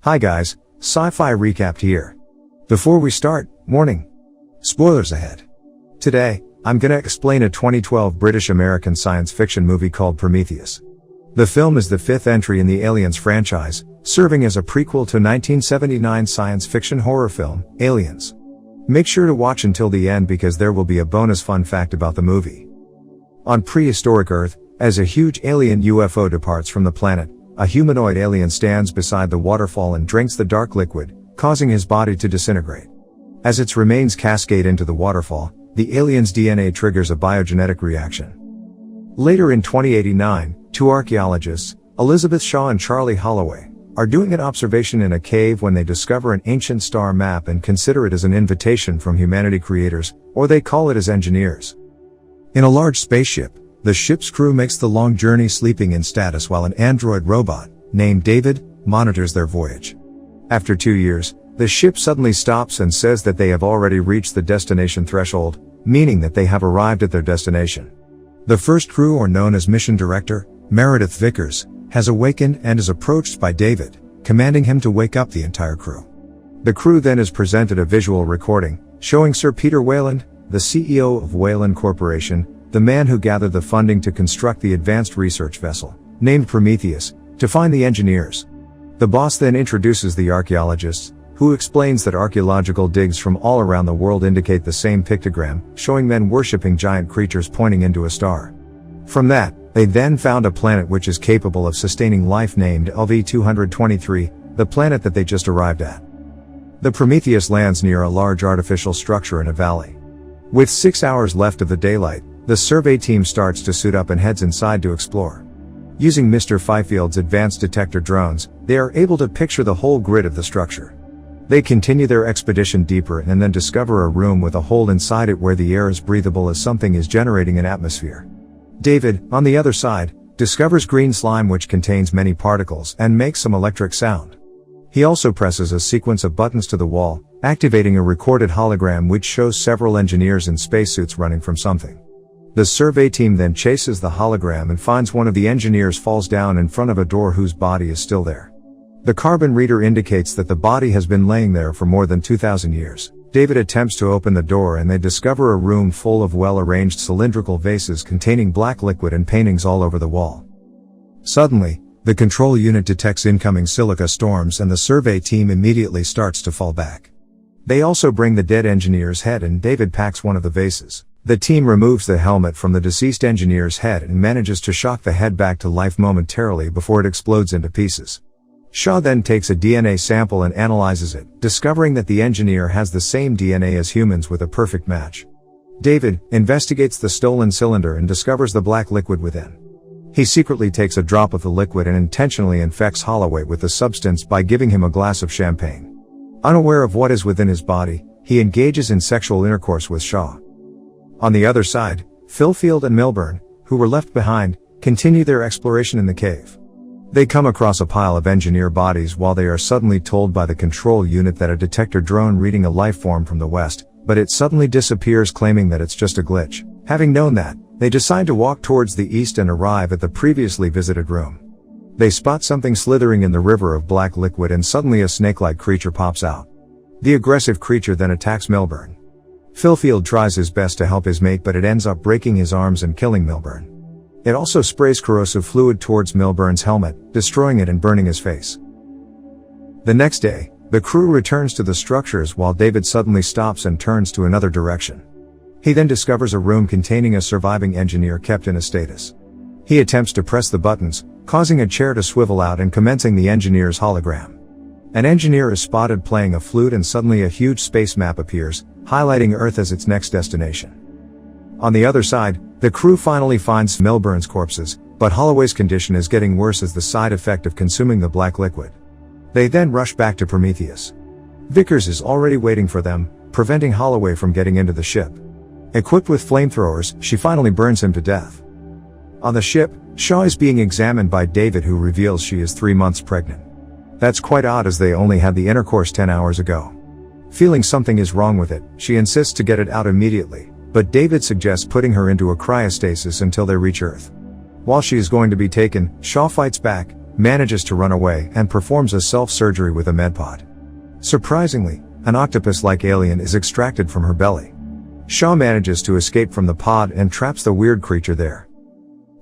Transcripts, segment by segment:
Hi guys, Sci-Fi Recapped here. Before we start, warning. Spoilers ahead. Today, I'm gonna explain a 2012 British-American science fiction movie called Prometheus. The film is the fifth entry in the Aliens franchise, serving as a prequel to 1979 science fiction horror film, Aliens. Make sure to watch until the end because there will be a bonus fun fact about the movie. On prehistoric Earth, as a huge alien UFO departs from the planet, a humanoid alien stands beside the waterfall and drinks the dark liquid, causing his body to disintegrate. As its remains cascade into the waterfall, the alien's DNA triggers a biogenetic reaction. Later in 2089, two archaeologists, Elizabeth Shaw and Charlie Holloway, are doing an observation in a cave when they discover an ancient star map and consider it as an invitation from humanity creators, or they call it as engineers. In a large spaceship, the ship's crew makes the long journey sleeping in status while an android robot, named David, monitors their voyage. After 2 years, the ship suddenly stops and says that they have already reached the destination threshold, meaning that they have arrived at their destination. The first crew, or known as Mission Director, Meredith Vickers, has awakened and is approached by David, commanding him to wake up the entire crew. The crew then is presented a visual recording, showing Sir Peter Weyland, the CEO of Weyland Corporation, the man who gathered the funding to construct the advanced research vessel, named Prometheus, to find the engineers. The boss then introduces the archaeologists, who explains that archaeological digs from all around the world indicate the same pictogram, showing men worshipping giant creatures pointing into a star. From that, they then found a planet which is capable of sustaining life named LV-223, the planet that they just arrived at. The Prometheus lands near a large artificial structure in a valley. With 6 hours left of the daylight, the survey team starts to suit up and heads inside to explore. Using Mr. Fifield's advanced detector drones, they are able to picture the whole grid of the structure. They continue their expedition deeper and then discover a room with a hole inside it where the air is breathable as something is generating an atmosphere. David, on the other side, discovers green slime which contains many particles and makes some electric sound. He also presses a sequence of buttons to the wall, activating a recorded hologram which shows several engineers in spacesuits running from something. The survey team then chases the hologram and finds one of the engineers falls down in front of a door whose body is still there. The carbon reader indicates that the body has been laying there for more than 2,000 years. David attempts to open the door and they discover a room full of well-arranged cylindrical vases containing black liquid and paintings all over the wall. Suddenly, the control unit detects incoming silica storms and the survey team immediately starts to fall back. They also bring the dead engineer's head and David packs one of the vases. The team removes the helmet from the deceased engineer's head and manages to shock the head back to life momentarily before it explodes into pieces. Shaw then takes a DNA sample and analyzes it, discovering that the engineer has the same DNA as humans with a perfect match. David investigates the stolen cylinder and discovers the black liquid within. He secretly takes a drop of the liquid and intentionally infects Holloway with the substance by giving him a glass of champagne. Unaware of what is within his body, he engages in sexual intercourse with Shaw. On the other side, Philfield and Milburn, who were left behind, continue their exploration in the cave. They come across a pile of engineer bodies while they are suddenly told by the control unit that a detector drone reading a life form from the west, but it suddenly disappears claiming that it's just a glitch. Having known that, they decide to walk towards the east and arrive at the previously visited room. They spot something slithering in the river of black liquid and suddenly a snake-like creature pops out. The aggressive creature then attacks Milburn. Philfield tries his best to help his mate but it ends up breaking his arms and killing Milburn. It also sprays corrosive fluid towards Milburn's helmet, destroying it and burning his face. The next day, the crew returns to the structures while David suddenly stops and turns to another direction. He then discovers a room containing a surviving engineer kept in a status. He attempts to press the buttons, causing a chair to swivel out and commencing the engineer's hologram. An engineer is spotted playing a flute and suddenly a huge space map appears, highlighting Earth as its next destination. On the other side, the crew finally finds Milburn's corpses, but Holloway's condition is getting worse as the side effect of consuming the black liquid. They then rush back to Prometheus. Vickers is already waiting for them, preventing Holloway from getting into the ship. Equipped with flamethrowers, she finally burns him to death. On the ship, Shaw is being examined by David who reveals she is 3 months pregnant. That's quite odd as they only had the intercourse 10 hours ago. Feeling something is wrong with it, she insists to get it out immediately, but David suggests putting her into a cryostasis until they reach Earth. While she is going to be taken, Shaw fights back, manages to run away and performs a self-surgery with a medpod. Surprisingly, an octopus-like alien is extracted from her belly. Shaw manages to escape from the pod and traps the weird creature there.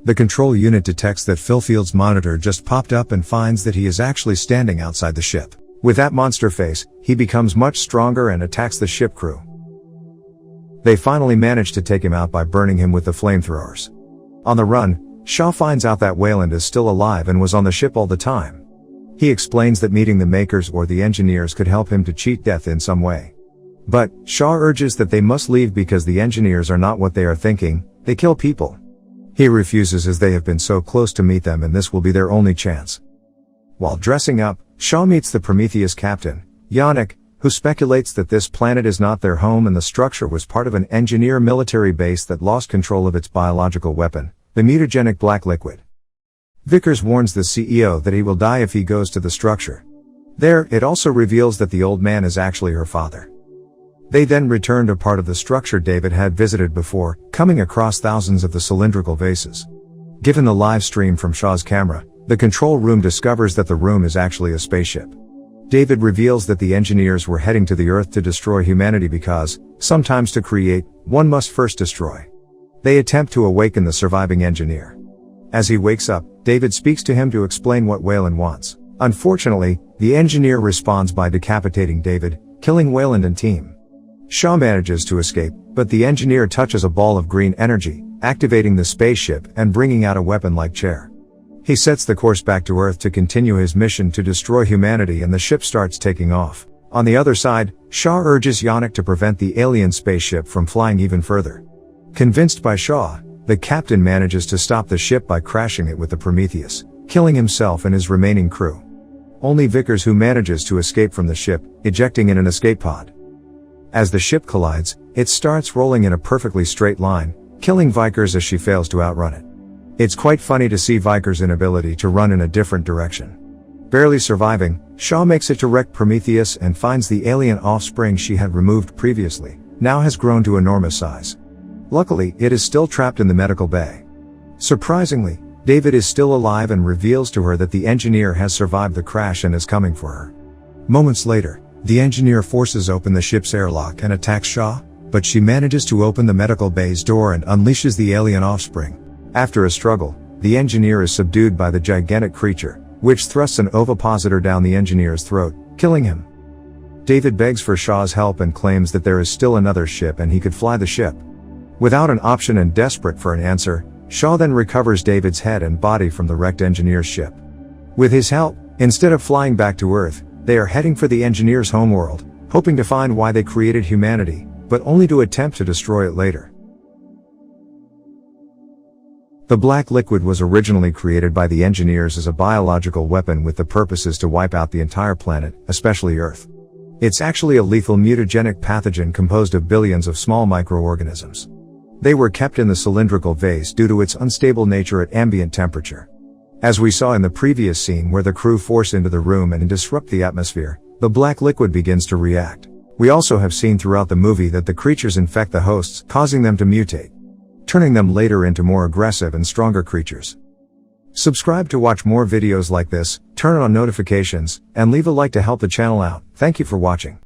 The control unit detects that Philfield's monitor just popped up and finds that he is actually standing outside the ship. With that monster face, he becomes much stronger and attacks the ship crew. They finally manage to take him out by burning him with the flamethrowers. On the run, Shaw finds out that Wayland is still alive and was on the ship all the time. He explains that meeting the makers or the engineers could help him to cheat death in some way. But, Shaw urges that they must leave because the engineers are not what they are thinking, they kill people. He refuses as they have been so close to meet them and this will be their only chance. While dressing up, Shaw meets the Prometheus captain, Yannick, who speculates that this planet is not their home and the structure was part of an engineer military base that lost control of its biological weapon, the mutagenic black liquid. Vickers warns the CEO that he will die if he goes to the structure. There, it also reveals that the old man is actually her father. They then return to part of the structure David had visited before, coming across thousands of the cylindrical vases. Given the live stream from Shaw's camera, the control room discovers that the room is actually a spaceship. David reveals that the engineers were heading to the Earth to destroy humanity because, sometimes to create, one must first destroy. They attempt to awaken the surviving engineer. As he wakes up, David speaks to him to explain what Wayland wants. Unfortunately, the engineer responds by decapitating David, killing Wayland and team. Shaw manages to escape, but the engineer touches a ball of green energy, activating the spaceship and bringing out a weapon-like chair. He sets the course back to Earth to continue his mission to destroy humanity and the ship starts taking off. On the other side, Shaw urges Yannick to prevent the alien spaceship from flying even further. Convinced by Shaw, the captain manages to stop the ship by crashing it with the Prometheus, killing himself and his remaining crew. Only Vickers who manages to escape from the ship, ejecting in an escape pod. As the ship collides, it starts rolling in a perfectly straight line, killing Vickers as she fails to outrun it. It's quite funny to see Vickers' inability to run in a different direction. Barely surviving, Shaw makes it to wreck Prometheus and finds the alien offspring she had removed previously, now has grown to enormous size. Luckily, it is still trapped in the medical bay. Surprisingly, David is still alive and reveals to her that the engineer has survived the crash and is coming for her. Moments later, the engineer forces open the ship's airlock and attacks Shaw, but she manages to open the medical bay's door and unleashes the alien offspring. After a struggle, the engineer is subdued by the gigantic creature, which thrusts an ovipositor down the engineer's throat, killing him. David begs for Shaw's help and claims that there is still another ship and he could fly the ship. Without an option and desperate for an answer, Shaw then recovers David's head and body from the wrecked engineer's ship. With his help, instead of flying back to Earth, they are heading for the engineer's homeworld, hoping to find why they created humanity, but only to attempt to destroy it later. The black liquid was originally created by the engineers as a biological weapon with the purposes to wipe out the entire planet, especially Earth. It's actually a lethal mutagenic pathogen composed of billions of small microorganisms. They were kept in the cylindrical vase due to its unstable nature at ambient temperature. As we saw in the previous scene where the crew force into the room and disrupt the atmosphere, the black liquid begins to react. We also have seen throughout the movie that the creatures infect the hosts, causing them to mutate, turning them later into more aggressive and stronger creatures. Subscribe to watch more videos like this, turn on notifications, and leave a like to help the channel out. Thank you for watching.